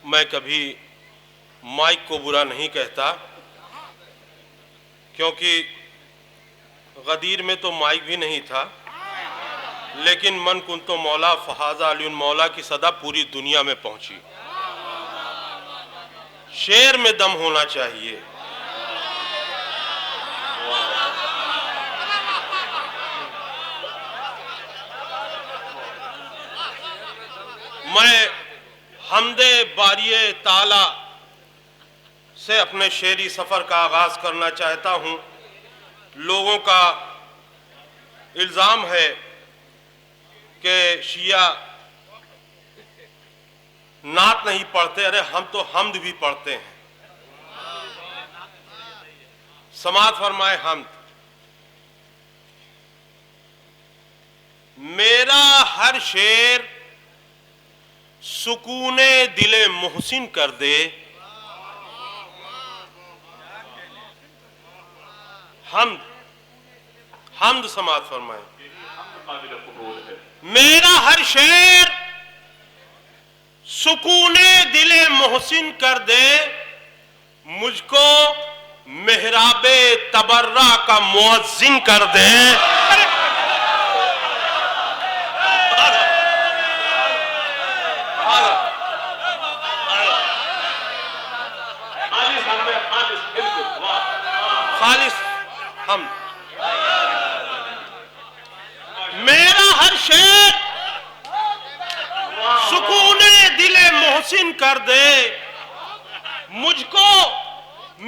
میں کبھی مائک کو برا نہیں کہتا، کیونکہ غدیر میں تو مائک بھی نہیں تھا، لیکن من کنت مولا فہذا علی مولا کی صدا پوری دنیا میں پہنچی۔ شعر میں دم ہونا چاہیے۔ میں حمد باری تعالی سے اپنے شعری سفر کا آغاز کرنا چاہتا ہوں۔ لوگوں کا الزام ہے کہ شیعہ نعت نہیں پڑھتے، ارے ہم تو حمد بھی پڑھتے ہیں۔ سماعت فرمائے حمد۔ میرا ہر شعر سکون دل محسن کر دے، حمد حمد سماعت فرمائے۔ میرا ہر شعر سکون دل محسن کر دے، مجھ کو محراب تبرہ کا مؤذن کر دے۔ خالص حمد۔ میرا ہر شعر سکون دل محسن کر دے، مجھ کو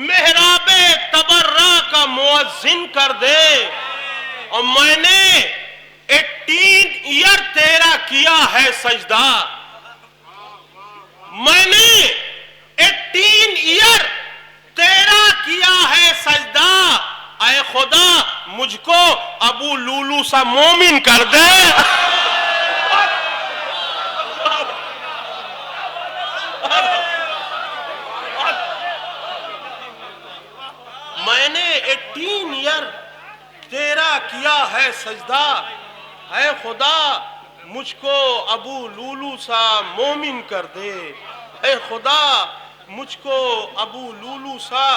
محراب تبرہ کا مؤذن کر دے، اور میں نے 18 ایئر تیرا کیا ہے سجدہ، میں نے 18 ایئر تیرا کیا ہے سجدہ، اے خدا مجھ کو ابو لولو سا مومن کر دے۔ میں نے 18 ایئر تیرا کیا ہے سجدہ، اے خدا مجھ کو ابو لولو سا مومن کر دے، اے خدا مجھ کو ابو لولو سا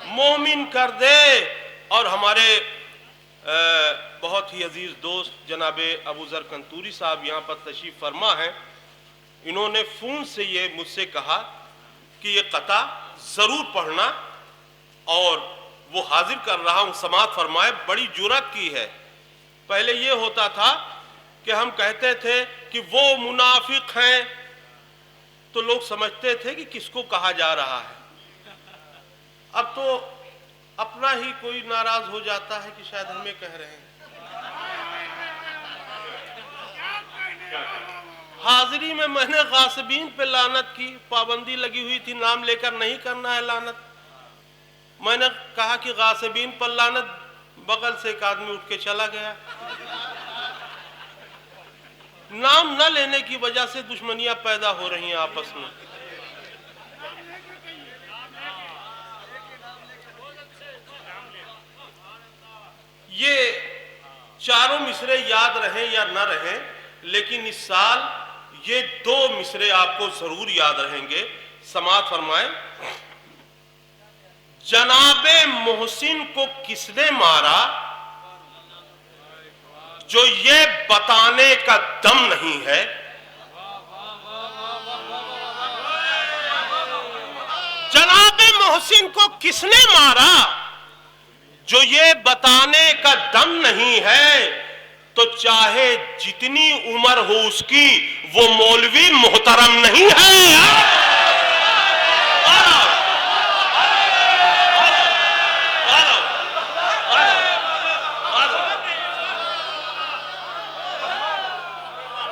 مومن کر دے۔ اور ہمارے بہت ہی عزیز دوست جناب ابو ذر کنتوری صاحب یہاں پر تشریف فرما ہیں، انہوں نے فون سے یہ مجھ سے کہا کہ یہ قطع ضرور پڑھنا، اور وہ حاضر کر رہا ہوں۔ سماعت فرمائے، بڑی جرأت کی ہے۔ پہلے یہ ہوتا تھا کہ ہم کہتے تھے کہ وہ منافق ہیں، تو لوگ سمجھتے تھے کہ کس کو کہا جا رہا ہے۔ اب تو اپنا ہی کوئی ناراض ہو جاتا ہے کہ شاید ہمیں کہہ رہے ہیں۔ حاضری میں نے غاصبین پہ لعنت کی، پابندی لگی ہوئی تھی نام لے کر نہیں کرنا ہے لعنت۔ میں نے کہا کہ غاصبین پر لعنت، بغل سے ایک آدمی اٹھ کے چلا گیا۔ نام نہ لینے کی وجہ سے دشمنیاں پیدا ہو رہی ہیں آپس میں۔ یہ چاروں مصرے یاد رہیں یا نہ رہیں، لیکن اس سال یہ 2 مصرے آپ کو ضرور یاد رہیں گے۔ سماعت فرمائیں۔ جناب محسن کو کس نے مارا جو یہ بتانے کا دم نہیں ہے، جناب محسن کو کس نے مارا جو یہ بتانے کا دم نہیں ہے، تو چاہے جتنی عمر ہو اس کی وہ مولوی محترم نہیں ہے۔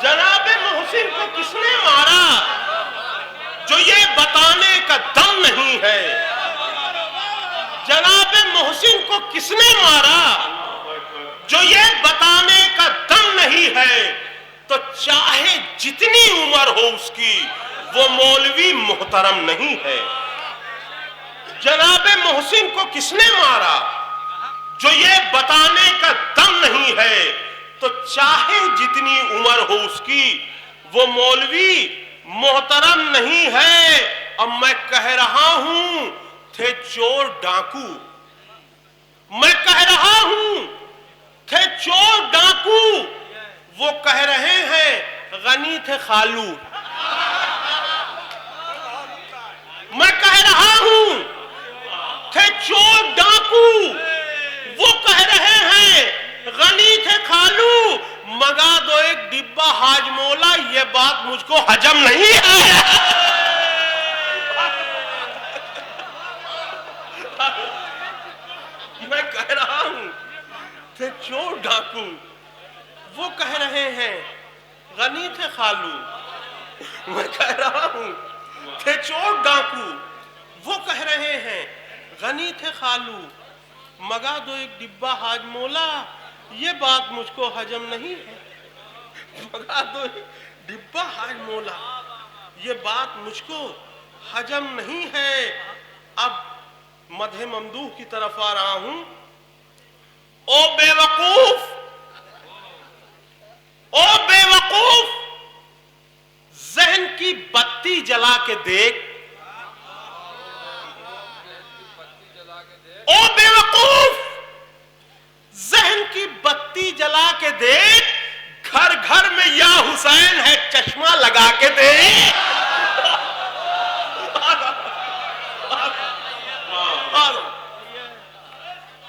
جناب محسن کو کس نے مارا جو یہ بتانے کا دم نہیں ہے، جناب محسن کو کس نے مارا جو یہ بتانے کا دم نہیں ہے، تو چاہے جتنی عمر ہو اس کی وہ مولوی محترم نہیں ہے۔ جناب محسن کو کس نے مارا جو یہ بتانے کا دم نہیں ہے تو چاہے جتنی عمر ہو اس کی وہ مولوی محترم نہیں ہے. اب میں کہہ رہا ہوں تھے چور ڈاکو، میں کہہ رہا ہوں تھے چور ڈاکو، وہ کہہ رہے ہیں غنی تھے خالو. میں کہہ رہا ہوں تھے چور ڈاکو، وہ کہہ رہے ہیں غنی تھے خالو. منگا دو ایک ڈبہ حاج مولا، یہ بات مجھ کو ہجم نہیں ہے. میں کہہ رہا ہوں تھے چور ڈاکو، وہ کہہ رہے ہیں غنی تھے خالو. میں کہہ رہا ہوں تھے چور ڈاکو، وہ کہہ رہے ہیں غنی تھے خالو. مگا دو ایک ڈبہ حاج مولا، یہ بات مجھ کو ہجم نہیں ہے. مگا دو ایک ڈبہ حاج مولا، یہ بات مجھ کو ہجم نہیں ہے. اب مدح ممدوح کی طرف آ رہا ہوں. او بے وقوف، او بے وقوف، ذہن کی بتی جلا کے دیکھ. او بے وقوف، ذہن کی بتی جلا کے دیکھ، گھر گھر میں یا حسین ہے چشمہ لگا کے دیکھ.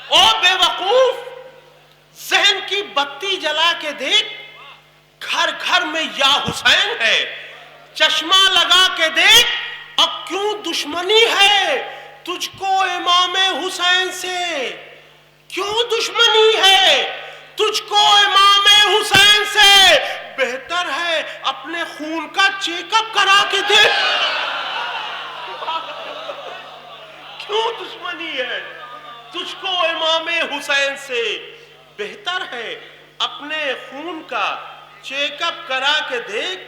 او بے وقوف، ذہن کی بتی جلا کے دیکھ، گھر گھر میں یا حسین ہے چشمہ لگا کے دیکھ. اب کیوں دشمنی ہے تجھ کو امام حسین سے؟ کیوں دشمنی ہے تجھ کو امام حسین سے؟ بہتر ہے اپنے خون کا چیک اپ کرا کے دیکھ. کیوں دشمنی ہے تجھ کو امام حسین سے؟ بہتر ہے اپنے خون کا چیک اپ کرا کے دیکھ.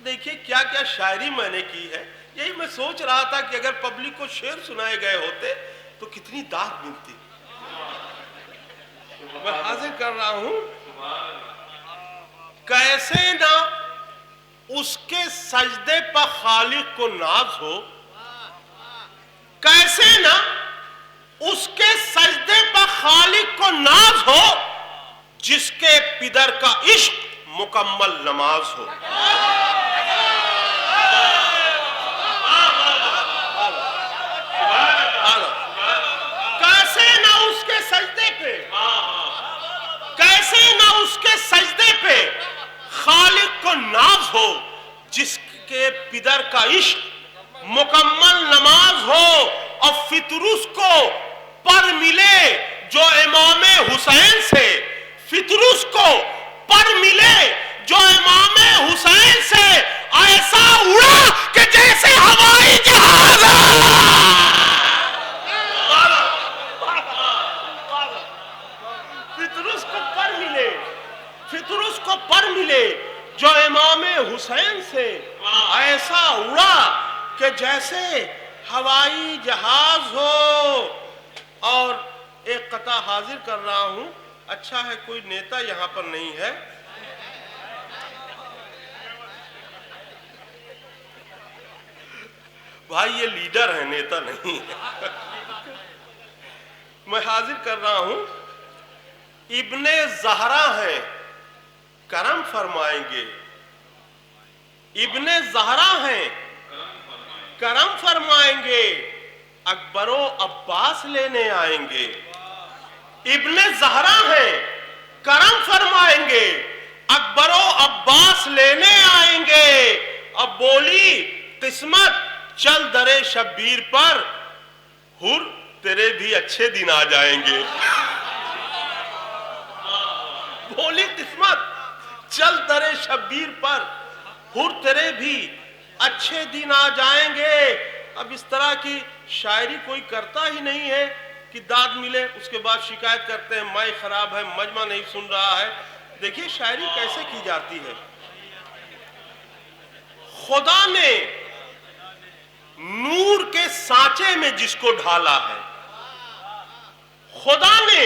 دیکھیے کیا کیا شاعری میں نے کی ہے. یہی میں سوچ رہا تھا کہ اگر پبلک کو شعر سنائے گئے ہوتے تو کتنی داد ملتی. میں حاضر کر رہا ہوں. کیسے نہ اس کے سجدے پر خالق کو ناز ہو، کیسے نہ اس کے سجدے پر خالق کو ناز ہو، جس کے پدر کا عشق مکمل نماز ہو. کیسے نہ اس کے سجدے پہ، کیسے نہ اس کے سجدے پہ خالق کو ناز ہو، جس کے پدر کا عشق مکمل نماز ہو. اور فطر اس کو پر ملے جو امام حسین سے، فطر اس کو پر ملے جو امام حسین سے ایسا اڑا کہ جیسے ہوائی جہاز. فطر اس کو پر ملے، فطر اس کو پر ملے جو امام حسین سے ایسا اڑا کہ جیسے ہوائی جہاز ہو. اور ایک قطعہ حاضر کر رہا ہوں. اچھا ہے کوئی نیتا یہاں پر نہیں ہے. بھائی یہ لیڈر ہے، نیتا نہیں ہے. میں حاضر کر رہا ہوں. ابن زہرا ہیں، کرم فرمائیں گے. ابن زہرا ہیں، کرم فرمائیں گے. اکبر و عباس لینے آئیں گے. ابن زہرا ہیں، کرم فرمائیں گے. اکبر و عباس لینے آئیں گے. اب بولی قسمت چل درے شبیر پر، ہر تیرے بھی اچھے دن آ جائیں گے. بولی قسمت چل درے شبیر پر، ہر تیرے بھی اچھے دن آ جائیں گے. اب اس طرح کی شاعری کوئی کرتا ہی نہیں ہے کہ داد ملے اس کے بعد شکایت کرتے ہیں مائی خراب ہے، مجمع نہیں سن رہا ہے. دیکھیے شاعری کیسے کی جاتی ہے. خدا نے نور کے سانچے میں جس کو ڈھالا ہے، خدا نے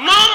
9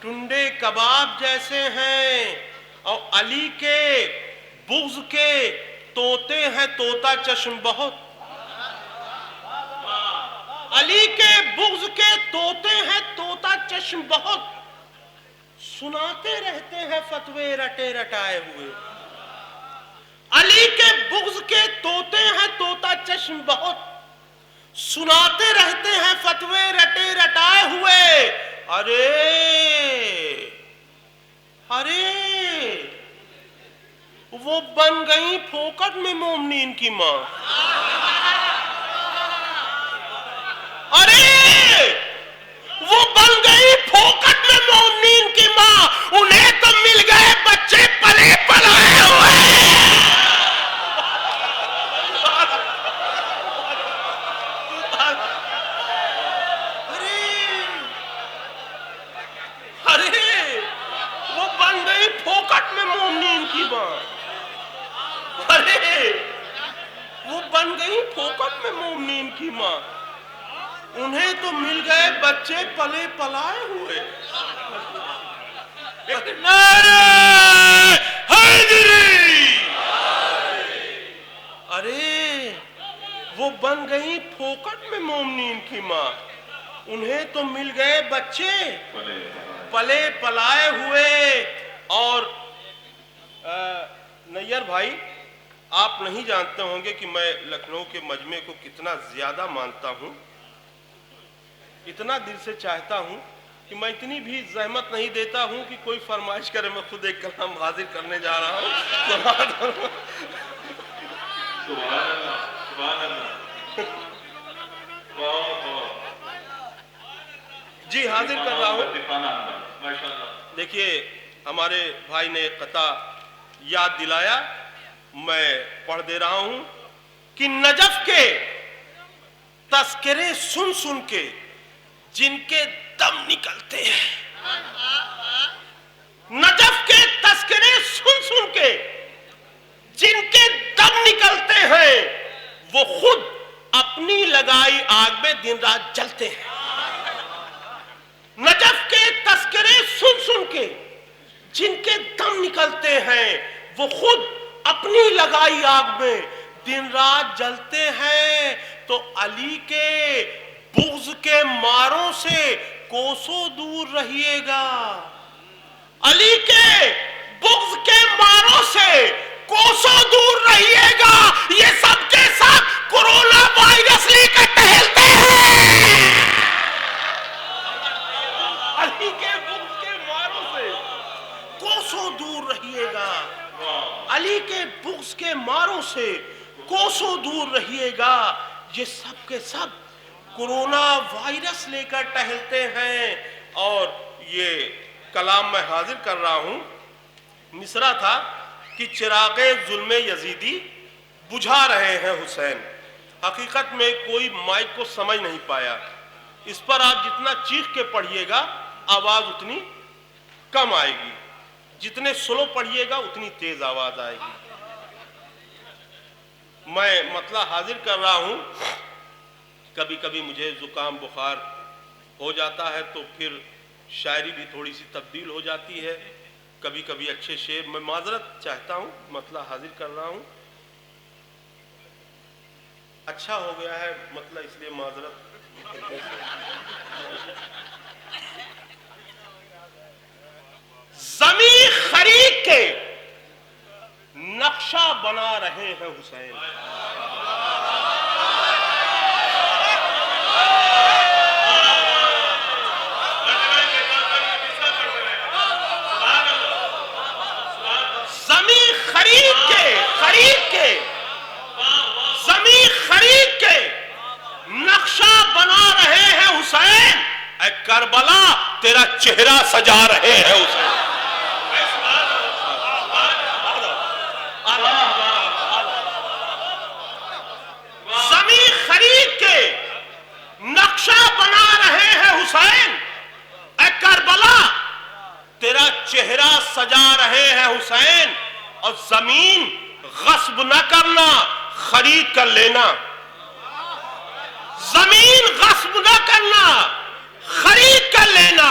ٹنڈے کباب جیسے ہیں، اور علی کے بغض کے طوطے ہیں طوطا چشم بہت، علی کے بغض کے طوطے ہیں طوطا چشم بہت، سناتے رہتے ہیں فتوے رٹے رٹائے ہوئے، علی کے بغض کے طوطے ہیں طوطا چشم بہت، سناتے رہتے ہیں فتوے رٹے رٹائے ہوئے، ارے وہ بن گئی پھوکٹ میں مومنین کی ماں، ارے وہ بن گئی پھوکٹ میں مومنین کی ماں، انہیں تو مل گئے بچے پلے پلائے ہوئے، ارے وہ بن گئی پھوکٹ میں مومنین کی ماں، ارے وہ بن گئی پھوکٹ میں مومنین کی ماں، انہیں تو مل گئے بچے پلے پلائے ہوئے، نعرہ حیدری، ارے وہ بن گئی پھوکٹ میں مومنین کی ماں، انہیں تو مل گئے بچے پلے پلائے ہوئے۔ اور نیئر بھائی، آپ نہیں جانتے ہوں گے کہ میں لکھنؤ کے مجمع کو کتنا زیادہ مانتا ہوں، اتنا دل سے چاہتا ہوں کہ میں اتنی بھی زحمت نہیں دیتا ہوں کہ کوئی فرمائش کرے میں خود ایک کلام حاضر کرنے جا رہا ہوں۔ سبحان اللہ، جی حاضر کر رہا ہوں۔ دیکھیے ہمارے بھائی نے ایک قطع یاد دلایا، میں پڑھ دے رہا ہوں کہ نجف کے تذکرے سن سن کے جن کے دم نکلتے ہیں، نجف کے تذکرے سن سن کے جن کے دم نکلتے ہیں، وہ خود اپنی لگائی آگ میں دن رات جلتے ہیں۔ نجف کے تذکرے سن سن کے جن کے دم نکلتے ہیں، وہ خود اپنی لگائی آگ میں دن رات جلتے ہیں، تو علی کے بغض کے ماروں سے کوسوں دور رہیے گا، علی کے بغض کے ماروں سے کوسوں دور رہیے گا، یہ سب کے سب کورونا وائرس لے کر ٹہلتے ہیں، علی کے بغض کے ماروں سے کوسوں دور رہیے گا، علی کے بغض کے ماروں سے کوسوں دور رہیے گا، یہ سب کے سب کورونا وائرس لے کر ٹہلتے ہیں۔ اور یہ کلام میں حاضر کر رہا ہوں، مصرع تھا کہ چراغ ظلم یزیدی بجھا رہے ہیں حسین، حقیقت میں کوئی مائک کو سمجھ نہیں پایا، اس پر آپ جتنا چیخ کے پڑھیے گا آواز اتنی کم آئے گی، جتنے سلو پڑھیے گا اتنی تیز آواز آئے گی۔ میں مطلع حاضر کر رہا ہوں، کبھی کبھی مجھے زکام بخار ہو جاتا ہے تو پھر شاعری بھی تھوڑی سی تبدیل ہو جاتی ہے، کبھی کبھی اچھے شعر، میں معذرت چاہتا ہوں، مطلع حاضر کر رہا ہوں، اچھا ہو گیا ہے مطلع اس لیے معذرت۔ زمین خرید کے نقشہ بنا رہے ہیں حسین، زمین خرید کے نقشہ بنا رہے ہیں حسین، اے کربلا تیرا چہرہ سجا رہے ہیں حسین۔ زمین خرید کے نقشہ بنا رہے ہیں حسین، اے کربلا تیرا چہرہ سجا رہے ہیں حسین، اور زمین غصب نہ کرنا، خرید کر لینا، زمین غصب نہ کرنا، خرید کر لینا،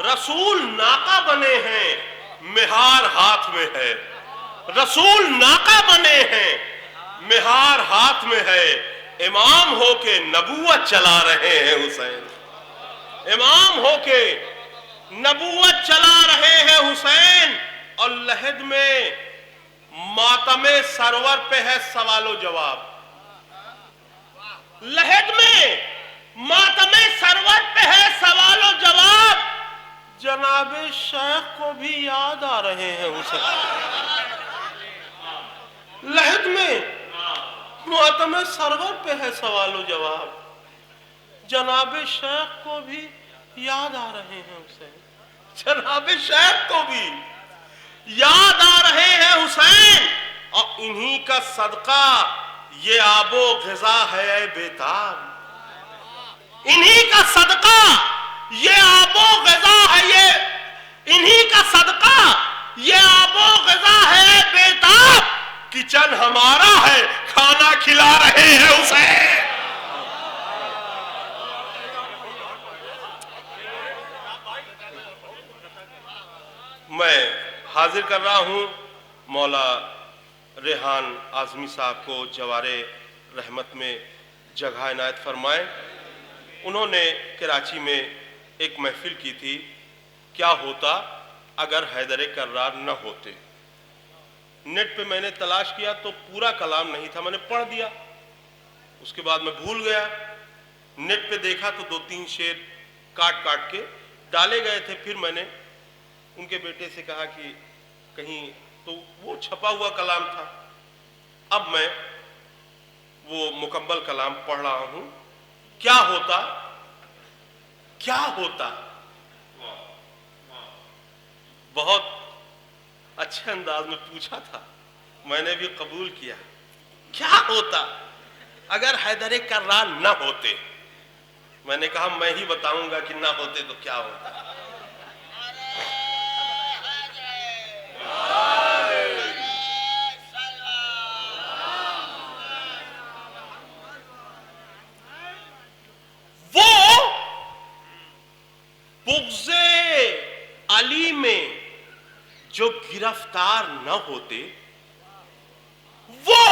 رسول ناقہ بنے ہیں مہار ہاتھ میں ہے، رسول ناقہ بنے ہیں مہار ہاتھ میں ہے، امام ہو کے نبوت چلا رہے ہیں حسین، امام ہو کے نبوت چلا رہے ہیں حسین، اور لحد میں ماتم سرور پہ ہے سوال و جواب، لحد میں ماتم سرور پہ ہے سوال و جواب، جناب شیخ کو بھی یاد آ رہے ہیں حسین، لحد میں ماتم سرور پہ ہے سوال و جواب، جناب شیخ کو بھی یاد آ رہے ہیں حسین، جناب شیخ کو بھی یاد آ رہے ہیں حسین، اور انہی کا صدقہ یہ آب و غذا ہے اے بیتاب، انہی کا صدقہ یہ آب و غذا ہے، یہ انہی کا صدقہ یہ آب و غذا ہے اے بیتاب، کچن ہمارا ہے کھانا کھلا رہے ہیں حسین۔ میں حاضر کر رہا ہوں مولا ریحان اعظمی صاحب کو جوار رحمت میں جگہ عنایت فرمائیں۔ انہوں نے کراچی میں ایک محفل کی تھی، کیا ہوتا اگر حیدر کرار نہ ہوتے۔ نیٹ پہ میں نے تلاش کیا تو پورا کلام نہیں تھا، میں نے پڑھ دیا، اس کے بعد میں بھول گیا، نیٹ پہ دیکھا تو 2-3 شعر کاٹ کاٹ کے ڈالے گئے تھے، پھر میں نے ان کے بیٹے سے کہا کہ کہیں، تو وہ چھپا ہوا کلام تھا، اب میں وہ مکمل کلام پڑھ رہا ہوں۔ کیا ہوتا، کیا ہوتا، بہت اچھے انداز میں پوچھا تھا، میں نے بھی قبول کیا، کیا ہوتا اگر حیدر کرار نہ ہوتے؟ میں نے کہا میں ہی بتاؤں گا کہ نہ ہوتے تو کیا ہوتا۔ وہ بغض علی میں جو گرفتار نہ ہوتے، وہ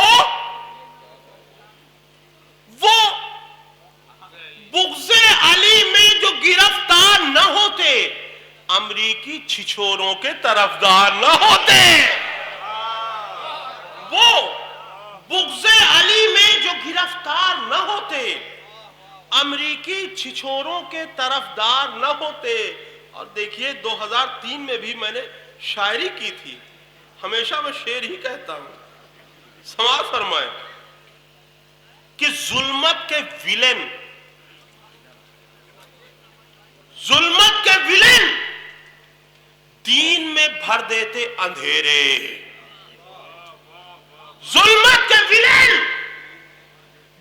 بغض علی میں جو گرفتار نہ ہوتے، امریکی چھچوروں کے طرفدار نہ ہوتے۔ وہ بغض علی میں جو گرفتار نہ ہوتے، امریکی چھچوروں کے طرفدار نہ ہوتے۔ اور دیکھیے 2003 میں بھی میں نے شاعری کی تھی، ہمیشہ میں شعر ہی کہتا ہوں، سماعت فرمائیں کہ ظلمت کے ویلن، ظلمت کے ویلن دین میں بھر دیتے اندھیرے، ظلمت کے ویلن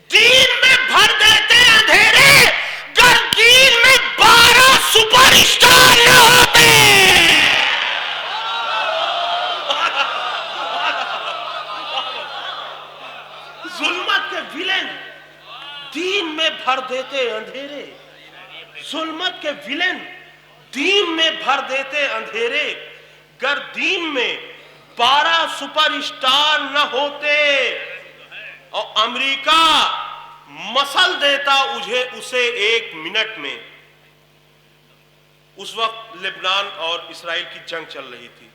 دین میں بھر دیتے اندھیرے، گر دین میں 12 سپر اسٹار نہ ہوتے۔ ظلمت کے ویلن دین میں بھر دیتے اندھیرے، ظلمت کے ویلن دین میں بھر دیتے اندھیرے، گر دین میں 12 سپر اسٹار نہ ہوتے۔ اور امریکہ مسل دیتا اسے 1 منٹ میں۔ اس وقت لبنان اور اسرائیل کی جنگ چل رہی تھی،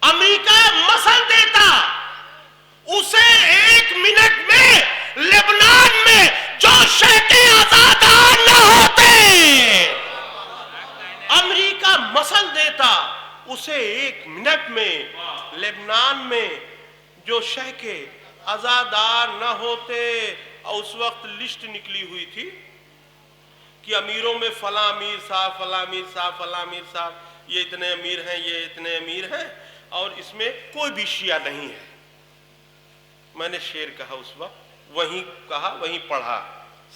امریکہ مسل دیتا اسے 1 منٹ میں، لبنان میں جو شہتے آزادار نہ ہوتے۔ امریکہ مسل دیتا اسے 1 منٹ میں، لبنان میں جو شہ کے آزادار نہ ہوتے۔ اور اس وقت لسٹ نکلی ہوئی تھی کہ امیروں میں فلاں امیر صاحب، فلاں امیر صاحب، فلاں امیر صاحب، یہ اتنے امیر ہیں، یہ اتنے امیر ہیں، اور اس میں کوئی بھی شیعہ نہیں ہے۔ میں نے شعر کہا اس وقت، وہیں کہا وہیں پڑھا،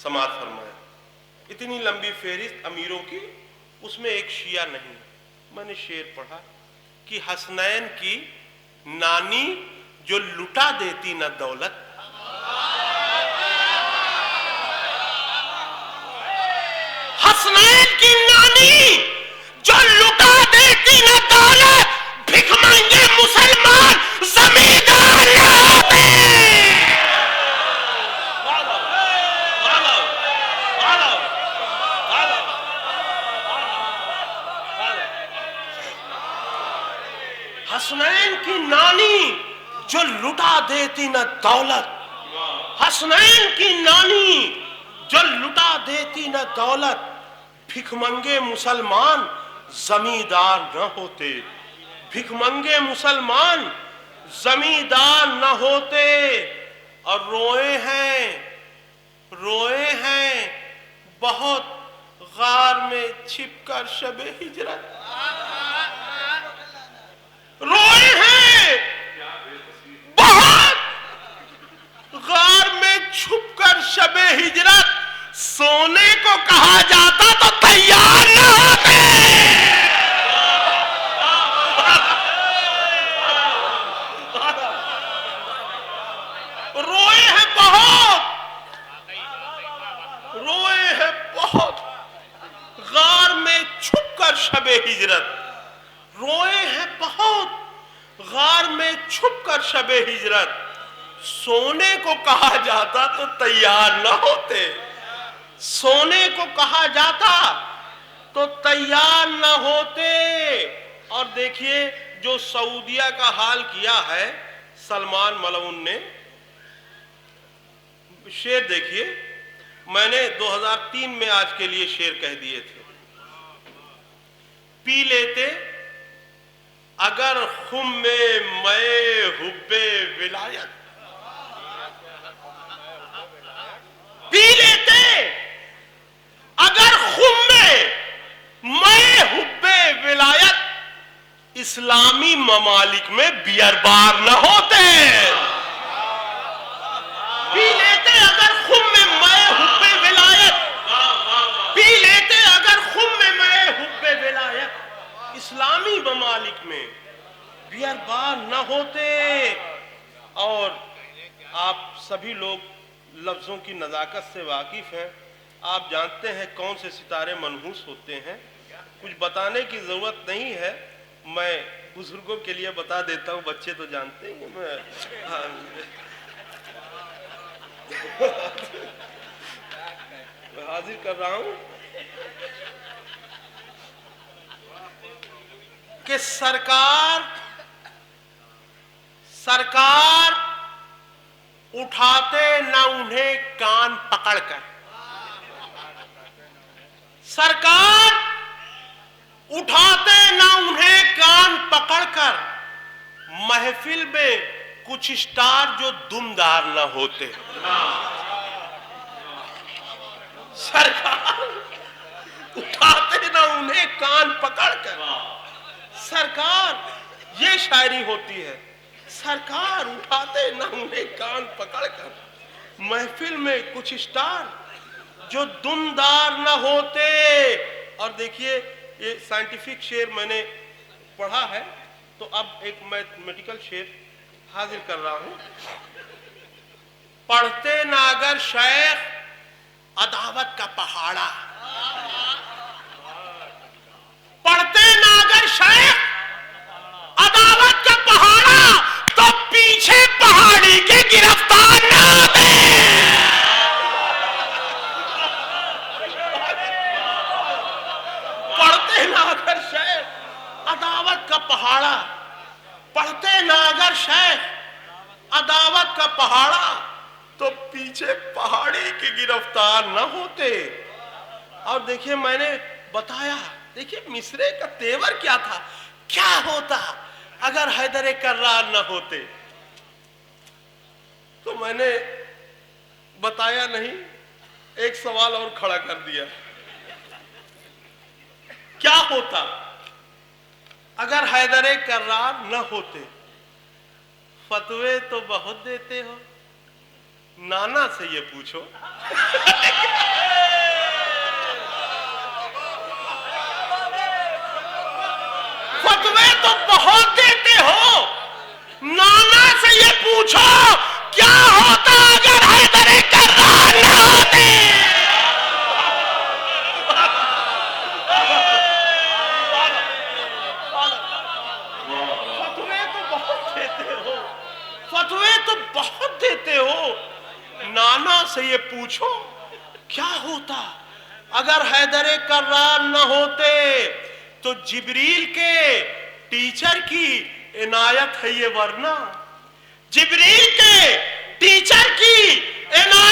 سماعت فرمایا، اتنی لمبی فہرست امیروں کی، اس میں ایک شیعہ نہیں۔ میں نے شعر پڑھا کہ حسنین کی نانی جو لٹا دیتی نہ دولت، حسنین کی نانی جو حسنین کی نانی جو لٹا دیتی نہ دولت، حسنین کی نانی جو لٹا دیتی نہ دولت، بھک منگے مسلمان زمیندار نہ ہوتے، بھک منگے مسلمان زمیندار نہ ہوتے، اور روئے ہیں بہت غار میں چھپ کر شب ہجرت، روئے ہیں بہت غار میں چھپ کر شب ہجرت، سونے کو کہا جاتا تو تیار نہ ہوتے، روئے ہیں بہت غار میں چھپ کر شب ہجرت، روئے ہیں بہت غار میں چھپ کر شب ہجرت، سونے کو کہا جاتا تو تیار نہ ہوتے، سونے کو کہا جاتا تو تیار نہ ہوتے۔ اور دیکھیے جو سعودیہ کا حال کیا ہے سلمان ملعون نے، شعر دیکھیے، میں نے 2003 میں آج کے لیے شعر کہہ دیے تھے، پی لیتے اگر خم میں مے حب ولایت، پی لیتے اگر خم میں مے حب ولایت، اسلامی ممالک میں بیئر بار نہ ہوتے، پی لیتے اگر خم میں مے حب ولایت، پی لیتے اگر خم میں مے حب ولایت، اسلامی ممالک میں بیئر بار نہ ہوتے۔ اور آپ سبھی لوگ لفظوں کی نزاکت سے واقف ہیں، آپ جانتے ہیں کون سے ستارے منحوس ہوتے ہیں، کچھ بتانے کی ضرورت نہیں ہے، میں بزرگوں کے لیے بتا دیتا ہوں، بچے تو جانتے ہیں، میں حاضر کر رہا ہوں کہ سرکار اٹھاتے نہ انہیں کان پکڑ کر، سرکار اٹھاتے نہ انہیں کان پکڑ کر، محفل میں کچھ اسٹار جو دمدار نہ ہوتے، سرکار اٹھاتے نہ انہیں کان پکڑ کر، سرکار یہ شاعری ہوتی ہے، سرکار اٹھاتے نہ انہیں کان پکڑ کر، محفل میں کچھ اسٹار جو دمدار نہ ہوتے۔ اور دیکھیے یہ سائنٹیفک شعر میں نے پڑھا ہے، تو اب ایک میتھمیٹیکل شعر حاضر کر رہا ہوں۔ پڑھتے نہ اگر شیخ عداوت کا پہاڑا، پڑھتے نہ اگر شیخ عداوت کا پہاڑا، تو پیچھے پہاڑی کے گرفتار نہ ہوتے، پڑھتے نہ اگر شیخ عداوت کا پہاڑا، پڑھتے نہ اگر شیخ عداوت کا پہاڑا، تو پیچھے پہاڑی کے گرفتار نہ ہوتے۔ اور دیکھیے میں نے بتایا، دیکھیے مصرے کا تیور کیا تھا، کیا ہوتا اگر حیدر کرار نہ ہوتے، تو میں نے بتایا نہیں، ایک سوال اور کھڑا کر دیا، کیا ہوتا اگر حیدر کرار نہ ہوتے؟ فتوے تو بہت دیتے ہو، نانا سے یہ پوچھو، فتوے تو بہت دیتے ہو، نانا سے یہ پوچھو کیا ہوتا اگر حیدر کرار نہ ہوتے؟ فتوے تو بہت دیتے ہو، فتوے تو بہت دیتے ہو، نانا سے یہ پوچھو کیا ہوتا اگر حیدر کرار نہ ہوتے؟ تو جبریل کے ٹیچر کی عنایت ہے یہ ورنہ جبریل کے ٹیچر کی عنایت